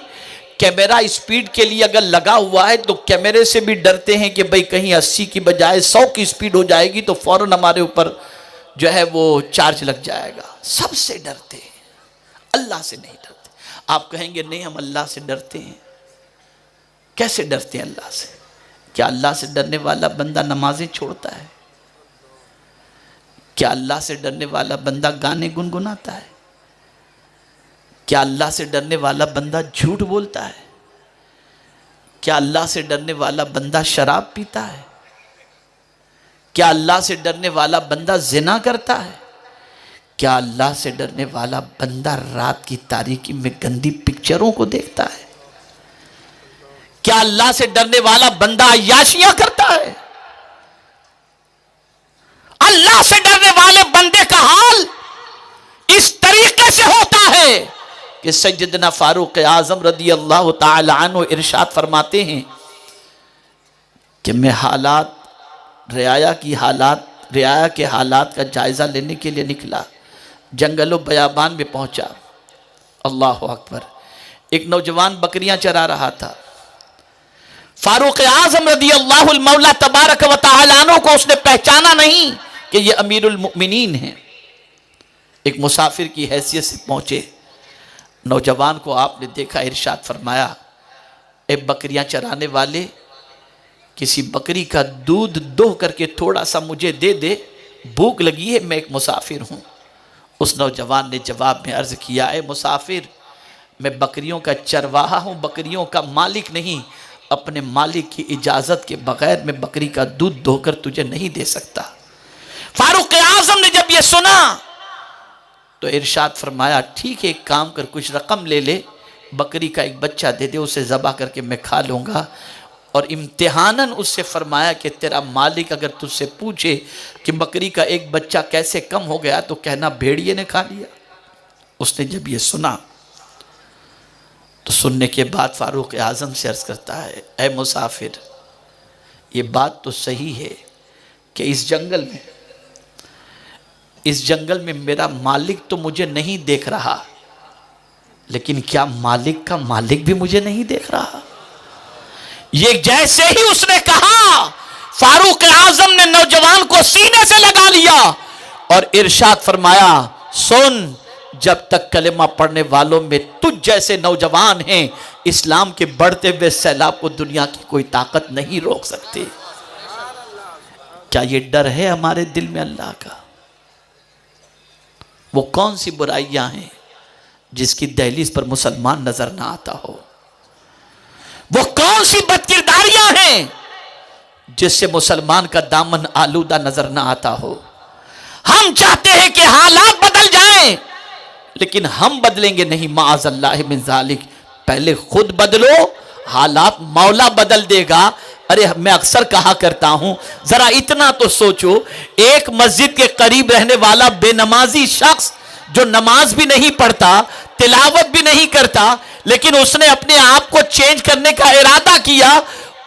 کیمرہ اسپیڈ کے لیے اگر لگا ہوا ہے تو کیمرے سے بھی ڈرتے ہیں کہ بھئی کہیں 80 کی بجائے 100 کی اسپیڈ ہو جائے گی تو فوراً ہمارے اوپر جو ہے وہ چارج لگ جائے گا. سب سے ڈرتے ہیں، اللہ سے نہیں ڈرتے. آپ کہیں گے نہیں ہم اللہ سے ڈرتے ہیں. کیسے ڈرتے ہیں اللہ سے؟ کیا اللہ سے ڈرنے والا بندہ نمازیں چھوڑتا ہے؟ کیا اللہ سے ڈرنے والا بندہ گانے گنگناتا ہے؟ کیا اللہ سے ڈرنے والا بندہ جھوٹ بولتا ہے؟ کیا اللہ سے ڈرنے والا بندہ شراب پیتا ہے؟ کیا اللہ سے ڈرنے والا بندہ زنا کرتا ہے؟ کیا اللہ سے ڈرنے والا بندہ رات کی تاریکی میں گندی پکچروں کو دیکھتا ہے؟ کیا اللہ سے ڈرنے والا بندہ عیاشیاں کرتا ہے؟ اللہ سے ڈرنے والے بندے کا حال اس طریقے سے ہوتا ہے کہ سیدنا فاروق اعظم رضی اللہ تعالی عنہ ارشاد فرماتے ہیں کہ میں رعایا کے حالات کا جائزہ لینے کے لیے نکلا. جنگل و بیابان میں پہنچا. اللہ اکبر. ایک نوجوان بکریاں چرا رہا تھا. فاروق اعظم رضی اللہ المولا تبارک و تعالی عنہ کو اس نے پہچانا نہیں کہ یہ امیر المؤمنین ہیں. ایک مسافر کی حیثیت سے پہنچے. نوجوان کو آپ نے دیکھا، ارشاد فرمایا اے بکریاں چرانے والے، کسی بکری کا دودھ دوہ کر کے تھوڑا سا مجھے دے دے، بھوک لگی ہے، میں ایک مسافر ہوں. اس نوجوان نے جواب میں عرض کیا اے مسافر، میں بکریوں کا چرواہا ہوں، بکریوں کا مالک نہیں. اپنے مالک کی اجازت کے بغیر میں بکری کا دودھ دو کر تجھے نہیں دے سکتا. فاروق اعظم نے جب یہ سنا تو ارشاد فرمایا ٹھیک ہے، ایک کام کر، کچھ رقم لے لے، بکری کا ایک بچہ دے دے، اسے ذبح کر کے میں کھا لوں گا. اور امتحاناً اس سے فرمایا کہ تیرا مالک اگر تجھ سے پوچھے کہ بکری کا ایک بچہ کیسے کم ہو گیا تو کہنا بھیڑیے نے کھا لیا. اس نے جب یہ سنا تو سننے کے بعد فاروق اعظم سے عرض کرتا ہے اے مسافر، یہ بات تو صحیح ہے کہ اس جنگل میں میرا مالک تو مجھے نہیں دیکھ رہا، لیکن کیا مالک کا مالک بھی مجھے نہیں دیکھ رہا؟ یہ جیسے ہی اس نے کہا، فاروق اعظم نے نوجوان کو سینے سے لگا لیا اور ارشاد فرمایا سن، جب تک کلمہ پڑھنے والوں میں تجھ جیسے نوجوان ہیں، اسلام کے بڑھتے ہوئے سیلاب کو دنیا کی کوئی طاقت نہیں روک سکتی. کیا یہ ڈر ہے ہمارے دل میں اللہ کا؟ وہ کون سی برائیاں ہیں جس کی دہلیز پر مسلمان نظر نہ آتا ہو؟ وہ کون سی بدکرداریاں ہیں جس سے مسلمان کا دامن آلودہ نظر نہ آتا ہو؟ ہم چاہتے ہیں کہ حالات بدل جائیں، لیکن ہم بدلیں گے نہیں، معاذ اللہ من ذالک. پہلے خود بدلو، حالات مولا بدل دے گا. ارے میں اکثر کہا کرتا ہوں ذرا اتنا تو سوچو، ایک مسجد کے قریب رہنے والا بے نمازی شخص جو نماز بھی نہیں پڑھتا، تلاوت بھی نہیں کرتا، لیکن اس نے اپنے آپ کو چینج کرنے کا ارادہ کیا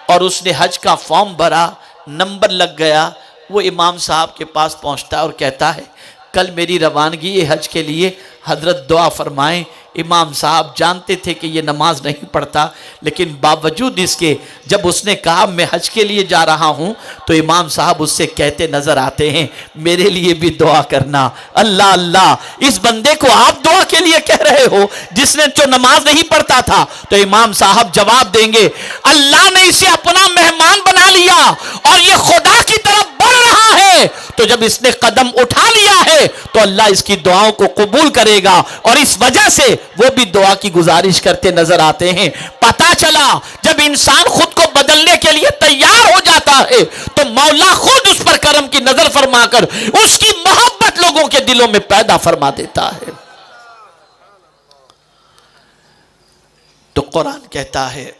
اور اس نے حج کا فارم بھرا، نمبر لگ گیا. وہ امام صاحب کے پاس پہنچتا ہے اور کہتا ہے کل میری روانگی ہے حج کے لیے، حضرت دعا فرمائیں. امام صاحب جانتے تھے کہ یہ نماز نہیں پڑھتا، لیکن باوجود اس کے جب اس نے کہا میں حج کے لیے جا رہا ہوں تو امام صاحب اس سے کہتے نظر آتے ہیں میرے لیے بھی دعا کرنا. اللہ اللہ، اس بندے کو آپ دعا کے لیے کہہ رہے ہو جس نے جو نماز نہیں پڑھتا تھا؟ تو امام صاحب جواب دیں گے اللہ نے اسے اپنا مہمان بنا لیا اور یہ خدا کی طرف بڑھ رہا ہے تو جب اس نے قدم اٹھا لیا ہے تو اللہ اس کی دعاؤں کو قبول کرے گا، اور اس وجہ سے وہ بھی دعا کی گزارش کرتے نظر آتے ہیں۔ پتہ چلا جب انسان خود کو بدلنے کے لیے تیار ہو جاتا ہے تو مولا خود اس پر کرم کی نظر فرما کر اس کی محبت لوگوں کے دلوں میں پیدا فرما دیتا ہے۔ تو قرآن کہتا ہے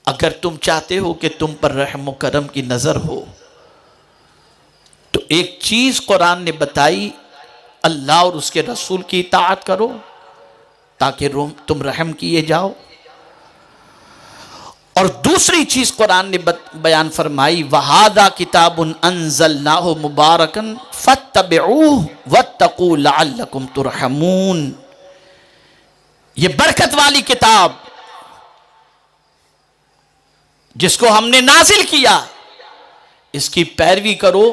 اگر تم چاہتے ہو کہ تم پر رحم و کرم کی نظر ہو تو ایک چیز قرآن نے بتائی، اللہ اور اس کے رسول کی اطاعت کرو تاکہ تم رحم کیے جاؤ، اور دوسری چیز قرآن نے بیان فرمائی وَهَذَا كِتَابٌ أَنزَلْنَاهُ مُبَارَكًا فَاتَّبِعُوهُ وَاتَّقُوا لَعَلَّكُمْ تُرْحَمُونَ، یہ برکت والی کتاب جس کو ہم نے نازل کیا، اس کی پیروی کرو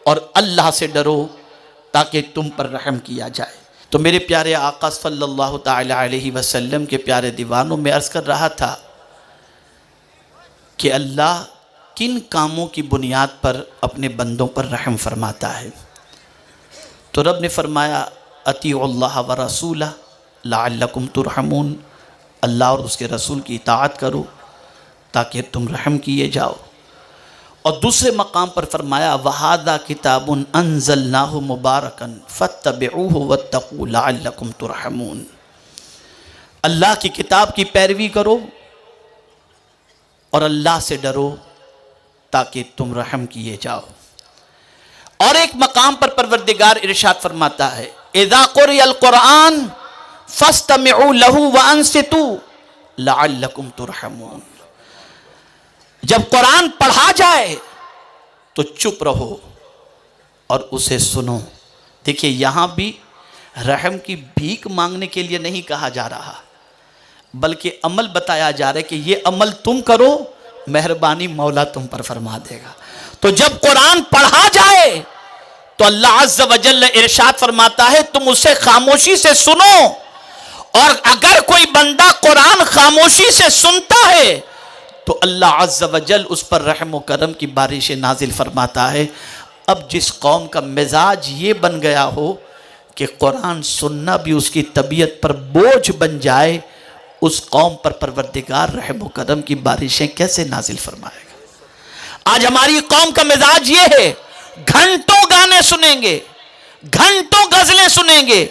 اور اللہ سے ڈرو تاکہ تم پر رحم کیا جائے۔ تو میرے پیارے آقا صلی اللہ تعالی علیہ وسلم کے پیارے دیوانوں میں عرض کر رہا تھا کہ اللہ کن کاموں کی بنیاد پر اپنے بندوں پر رحم فرماتا ہے؟ تو رب نے فرمایا اطیعوا اللہ ورسولہ لعلکم ترحمون، اللہ اور اس کے رسول کی اطاعت کرو تاکہ تم رحم کیے جاؤ۔ اور دوسرے مقام پر فرمایا وَهَذَا كِتَابٌ أَنزَلْنَاهُ مُبَارَكًا فَاتَّبِعُوهُ وَاتَّقُوا لَعَلَّكُمْ تُرْحَمُونَ، اللہ کی کتاب کی پیروی کرو اور اللہ سے ڈرو تاکہ تم رحم کیے جاؤ۔ اور ایک مقام پر پروردگار ارشاد فرماتا ہے اِذَا قُرِئَ الْقُرْآنُ فَاسْتَمِعُوا لَهُ وَأَنصِتُوا لَعَلَّكُمْ تُرْحَمُونَ، جب قرآن پڑھا جائے تو چپ رہو اور اسے سنو۔ دیکھیے یہاں بھی رحم کی بھیک مانگنے کے لیے نہیں کہا جا رہا، بلکہ عمل بتایا جا رہا ہے کہ یہ عمل تم کرو، مہربانی مولا تم پر فرما دے گا۔ تو جب قرآن پڑھا جائے تو اللہ عز و جل ارشاد فرماتا ہے تم اسے خاموشی سے سنو، اور اگر کوئی بندہ قرآن خاموشی سے سنتا ہے تو اللہ عز و جل اس پر رحم و کرم کی بارش نازل فرماتا ہے۔ اب جس قوم کا مزاج یہ بن گیا ہو کہ قرآن سننا بھی اس کی طبیعت پر بوجھ بن جائے، اس قوم پر پروردگار رحم و کرم کی بارشیں کیسے نازل فرمائے گا؟ آج ہماری قوم کا مزاج یہ ہے گھنٹوں گانے سنیں گے، گھنٹوں غزلیں سنیں گے،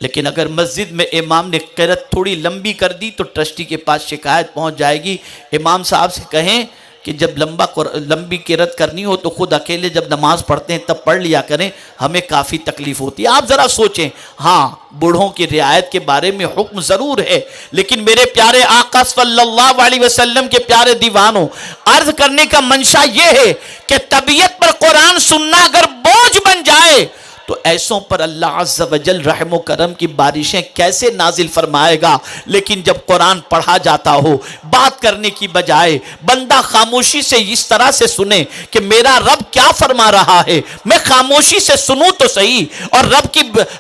لیکن اگر مسجد میں امام نے قرأت تھوڑی لمبی کر دی تو ٹرسٹی کے پاس شکایت پہنچ جائے گی۔ امام صاحب سے کہیں کہ جب لمبی قرأت کرنی ہو تو خود اکیلے جب نماز پڑھتے ہیں تب پڑھ لیا کریں، ہمیں کافی تکلیف ہوتی ہے۔ آپ ذرا سوچیں، ہاں بوڑھوں کی رعایت کے بارے میں حکم ضرور ہے، لیکن میرے پیارے آقا صلی اللہ علیہ وسلم کے پیارے دیوانوں، عرض کرنے کا منشا یہ ہے کہ طبیعت پر قرآن سننا اگر بوجھ بن جائے تو ایسوں پر اللہ عز و جل رحم و کرم کی بارشیں کیسے نازل فرمائے گا۔ لیکن جب قرآن پڑھا جاتا ہو، بات کرنے کی بجائے بندہ خاموشی سے اس طرح سے سنے کہ میرا رب کیا فرما رہا ہے، میں خاموشی سے سنوں تو صحیح، اور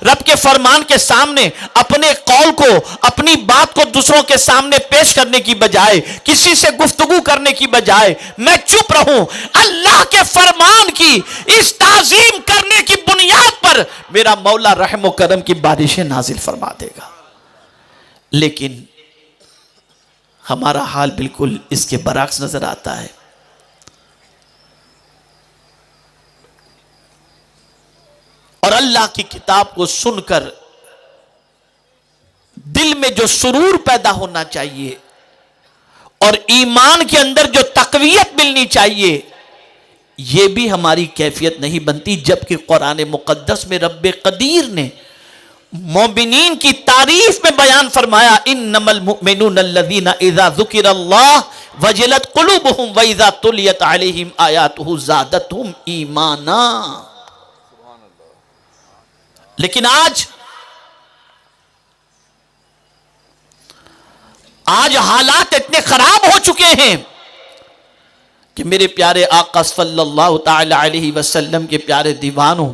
رب کے فرمان کے سامنے اپنے قول کو، اپنی بات کو دوسروں کے سامنے پیش کرنے کی بجائے، کسی سے گفتگو کرنے کی بجائے میں چپ رہوں، اللہ کے فرمان کی اس تعظیم کرنے کی بنیاد پر میرا مولا رحم و کرم کی بارشیں نازل فرما دے گا۔ لیکن ہمارا حال بالکل اس کے برعکس نظر آتا ہے۔ اور اللہ کی کتاب کو سن کر دل میں جو سرور پیدا ہونا چاہیے اور ایمان کے اندر جو تقویت ملنی چاہیے، یہ بھی ہماری کیفیت نہیں بنتی، جبکہ قرآن مقدس میں رب قدیر نے مومنین کی تعریف میں بیان فرمایا انما المؤمنون الذین اذا ذکر اللہ وجلت قلوبہم واذا تلیت علیہم آیاتہ زادتہم ایمانا۔ لیکن آج حالات اتنے خراب ہو چکے ہیں کہ میرے پیارے آقا صلی اللہ تعالی علیہ وسلم کے پیارے دیوانوں،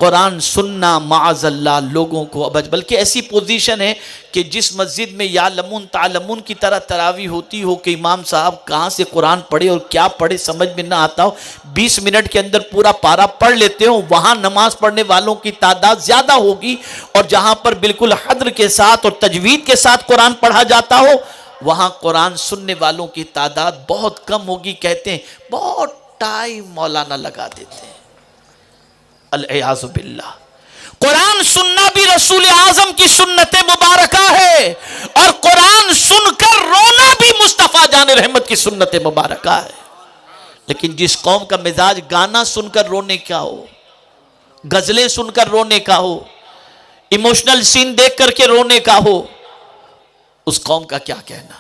قرآن سننا معاذ اللہ لوگوں کو بلکہ ایسی پوزیشن ہے کہ جس مسجد میں یعلمون تعلمون کی طرح تراویح ہوتی ہو کہ امام صاحب کہاں سے قرآن پڑھے اور کیا پڑھے سمجھ میں نہ آتا ہو، 20 منٹ کے اندر پورا پارا پڑھ لیتے ہو، وہاں نماز پڑھنے والوں کی تعداد زیادہ ہوگی، اور جہاں پر بالکل حضر کے ساتھ اور تجوید کے ساتھ قرآن پڑھا جاتا ہو وہاں قرآن سننے والوں کی تعداد بہت کم ہوگی۔ کہتے ہیں بہت ٹائم مولانا لگا دیتے ہیں، العیاذ باللہ۔ قرآن سننا بھی رسول اعظم کی سنت مبارکہ ہے، اور قرآن سن کر رونا بھی مصطفیٰ جان رحمت کی سنت مبارکہ ہے۔ لیکن جس قوم کا مزاج گانا سن کر رونے کا ہو، غزلیں سن کر رونے کا ہو، ایموشنل سین دیکھ کر کے رونے کا ہو، اس قوم کا کیا کہنا۔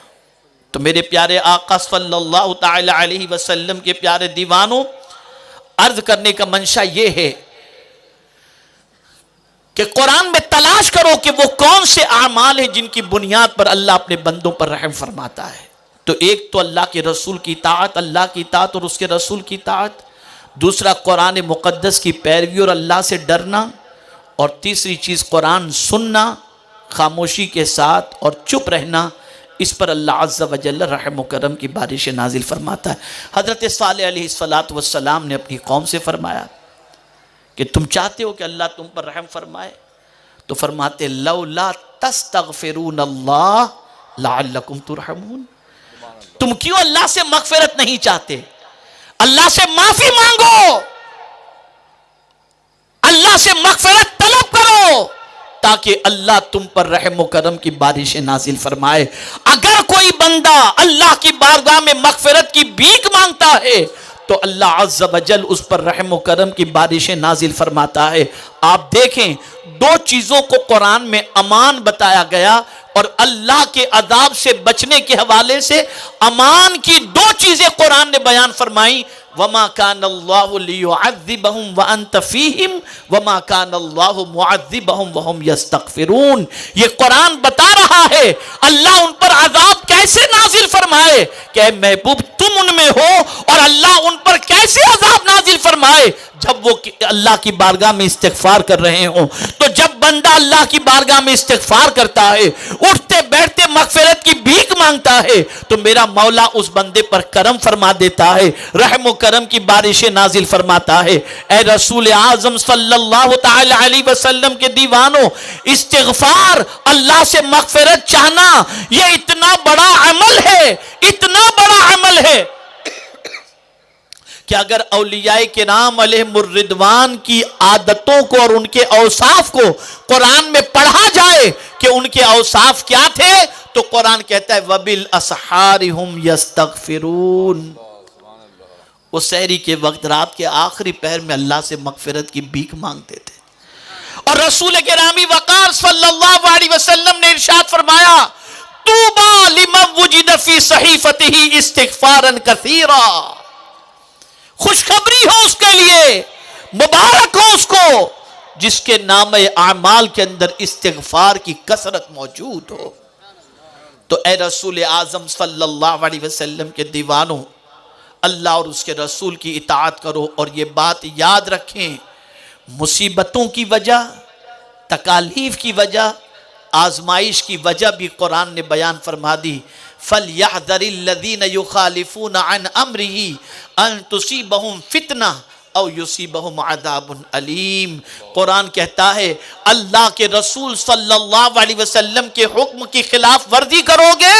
تو میرے پیارے آقا صلی اللہ تعالی علیہ وسلم کے پیارے دیوانوں، عرض کرنے کا منشا یہ ہے کہ قرآن میں تلاش کرو کہ وہ کون سے اعمال ہیں جن کی بنیاد پر اللہ اپنے بندوں پر رحم فرماتا ہے۔ تو ایک تو اللہ کے رسول کی اطاعت، اللہ کی اطاعت اور اس کے رسول کی اطاعت، دوسرا قرآن مقدس کی پیروی اور اللہ سے ڈرنا، اور تیسری چیز قرآن سننا خاموشی کے ساتھ اور چپ رہنا، اس پر اللہ عز و جل رحم و کرم کی بارش نازل فرماتا ہے۔ حضرت صالح علیہ السلام نے اپنی قوم سے فرمایا کہ تم چاہتے ہو کہ اللہ تم پر رحم فرمائے، تو فرماتے لولا تستغفرون اللہ لعلکم ترحمون، تم کیوں اللہ سے مغفرت نہیں چاہتے؟ اللہ سے معافی مانگو، اللہ سے مغفرت طلب کرو تاکہ اللہ تم پر رحم و کرم کی بارش نازل فرمائے۔ اگر کوئی بندہ اللہ کی بارگاہ میں مغفرت کی بھیک مانگتا ہے تو اللہ عز و جل اس پر رحم و کرم کی بارشیں نازل فرماتا ہے۔ آپ دیکھیں، دو چیزوں کو قرآن میں امان بتایا گیا، اور اللہ کے عذاب سے بچنے کے حوالے سے امان کی دو چیزیں قرآن نے بیان فرمائی۔ وَمَا كَانَ اللَّهُ لِيُعَذِّبَهُمْ وَأَنْتَ فِيهِمْ وَمَا كَانَ اللَّهُ مُعَذِّبَهُمْ وَهُمْ يَسْتَغْفِرُونَ۔ یہ قرآن بتا رہا ہے اللہ ان پر عذاب کیسے نازل فرمائے کہ اے محبوب تم ان میں ہو، اور اللہ ان پر کیسے عذاب نازل فرمائے جب وہ اللہ کی بارگاہ میں استغفار کر رہے ہوں۔ تو جب بندہ اللہ کی بارگاہ میں استغفار کرتا ہے، اٹھتے بیٹھتے مغفرت کی بھیک مانگتا ہے، تو میرا مولا اس بندے پر کرم فرما دیتا ہے، رحم و کرم کی بارشیں نازل فرماتا ہے۔ اے رسول اعظم صلی اللہ تعالی علیہ وسلم کے دیوانوں، استغفار، اللہ سے مغفرت چاہنا، یہ اتنا بڑا عمل ہے، اتنا بڑا عمل ہے کہ اگر اولیاء کرام علیہم الرضوان کی عادتوں کو اور ان کے اوصاف کو قرآن میں پڑھا جائے کہ ان کے اوصاف کیا تھے، تو قرآن کہتا ہے وَبِالْأَسْحَارِ هُمْ يَسْتَغْفِرُونَ، وہ سحری کے وقت رات کے آخری پہر میں اللہ سے مغفرت کی بھیک مانگتے تھے۔ اور رسول گرامی وقار صلی اللہ علیہ وسلم نے ارشاد فرمایا طوبیٰ لمن وجد فی صحیفته استغفارا کثیرا، خوشخبری ہو اس کے لیے، مبارک ہو اس کو جس کے نام اعمال کے اندر استغفار کی کثرت موجود ہو۔ تو اے رسول اعظم صلی اللہ علیہ وسلم کے دیوانوں، اللہ اور اس کے رسول کی اطاعت کرو، اور یہ بات یاد رکھیں، مصیبتوں کی وجہ، تکالیف کی وجہ، آزمائش کی وجہ بھی قرآن نے بیان فرما دی۔ فَلْيَحْذَرِ الَّذِينَ يُخَالِفُونَ عَنْ أَمْرِهِ أَن تُصِيبَهُمْ فِتْنَةٌ أَوْ يُصِيبَهُمْ عَذَابٌ أَلِيمٌ۔ قرآن کہتا ہے اللہ کے رسول صلی اللہ علیہ وسلم کے حکم کی خلاف ورزی کرو گے،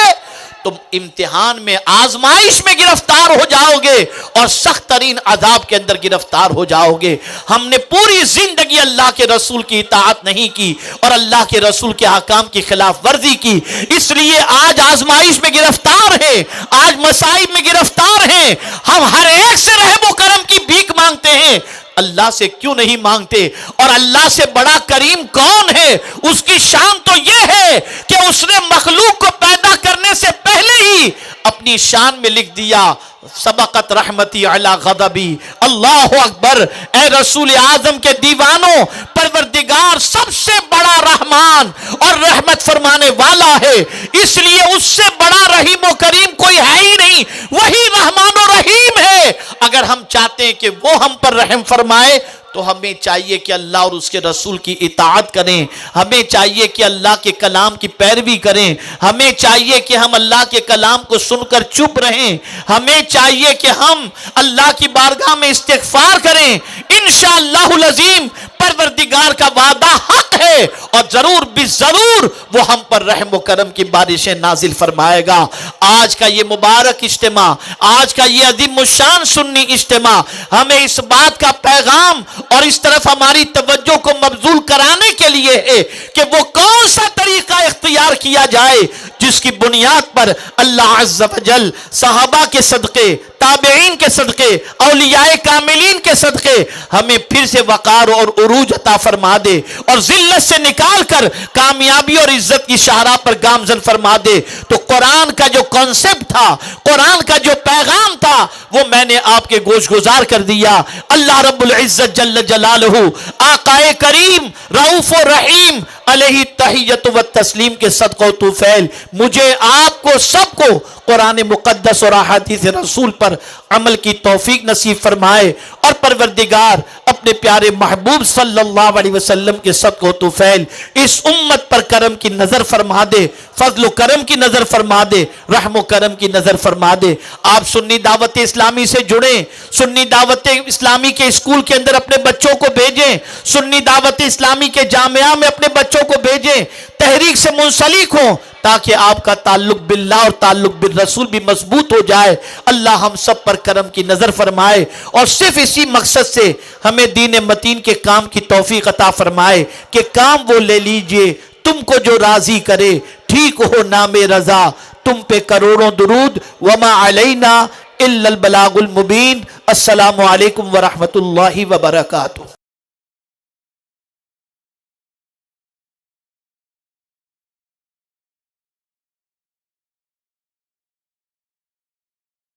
تم امتحان میں، آزمائش میں گرفتار ہو جاؤ گے، اور سخت ترین عذاب کے اندر گرفتار ہو جاؤ گے۔ ہم نے پوری زندگی اللہ کے رسول کی اطاعت نہیں کی اور اللہ کے رسول کے احکام کی خلاف ورزی کی، اس لیے آج آزمائش میں گرفتار ہیں، آج مصائب میں گرفتار ہیں۔ ہم ہر ایک سے رحم و کرم کی بھیک مانگتے ہیں، اللہ سے کیوں نہیں مانگتے؟ اور اللہ سے بڑا کریم کون ہے؟ اس کی شان تو یہ ہے کہ اس نے مخلوق کو پیدا کرنے سے پہلے ہی اپنی شان میں لکھ دیا سبقت رحمتی علی غضبی۔ اللہ اکبر۔ اے رسول اعظم کے دیوانوں، پروردگار سب سے بڑا رحمان اور رحمت فرمانے والا ہے، اس لیے اس سے بڑا رحیم و کریم کوئی ہے ہی نہیں، وہی رحمان و رحیم ہے۔ اگر ہم چاہتے ہیں کہ وہ ہم پر رحم فرمائے تو ہمیں چاہیے کہ اللہ اور اس کے رسول کی اطاعت کریں، ہمیں چاہیے کہ اللہ کے کلام کی پیروی کریں، ہمیں چاہیے کہ ہم اللہ کے کلام کو سن کر چپ رہیں، ہمیں چاہیے کہ ہم اللہ کی بارگاہ میں استغفار کریں۔ انشاءاللہ العظیم پروردگار کا وعدہ حق ہے اور ضرور بھی ضرور وہ ہم پر رحم و کرم کی بارشیں نازل فرمائے گا۔ آج کا یہ مبارک اجتماع، آج کا یہ عظیم الشان سنی اجتماع ہمیں اس بات کا پیغام اور اس طرف ہماری توجہ کو مبذول کرانے کے لیے ہے کہ وہ کون سا طریقہ اختیار کیا جائے جس کی بنیاد پر اللہ عز و جل صحابہ کے صدقے، تابعین کے صدقے، اولیاء کاملین کے صدقے ہمیں پھر سے وقار اور عروج عطا فرما دے اور ذلت سے نکال کر کامیابی اور عزت کی شاہراہ پر گامزن فرما دے۔ تو قرآن کا جو کانسیپٹ تھا، قرآن کا جو پیغام تھا، وہ میں نے آپ کے گوش گزار کر دیا۔ اللہ رب العزت جل جلالہ آقا کریم رؤوف و رحیم علیہ تحیت و تسلیم کے صدقہ و توفیل مجھے، آپ کو، سب کو قرآن مقدس اور احادیث رسول پر عمل کی توفیق نصیب فرمائے اور پروردگار اپنے پیارے محبوب صلی اللہ علیہ وسلم کے صدقہ و توفیل اس امت پر کرم کی نظر فرما دے، فضل و کرم کی نظر فرما دے، رحم و کرم کی نظر فرما دے۔ آپ سنی دعوت اسلامی سے جڑیں، سنی دعوت اسلامی کے اسکول کے اندر اپنے بچوں کو بھیجیں، سنی دعوت اسلامی کے جامعہ میں اپنے بچوں کو بھیجیں، تحریک سے منسلک ہوں تاکہ آپ کا تعلق باللہ اور تعلق بالرسول بھی مضبوط ہو جائے۔ اللہ ہم سب پر کرم کی نظر فرمائے اور صرف اسی مقصد سے ہمیں دین متین کے کام کی توفیق عطا فرمائے کہ کام وہ لے لیجئے تم کو جو راضی کرے، ٹھیک ہو نام رضا، تم پہ کروڑوں درود، وما علینا الا البلاغ المبین۔ السلام علیکم ورحمۃ اللہ وبرکاتہ۔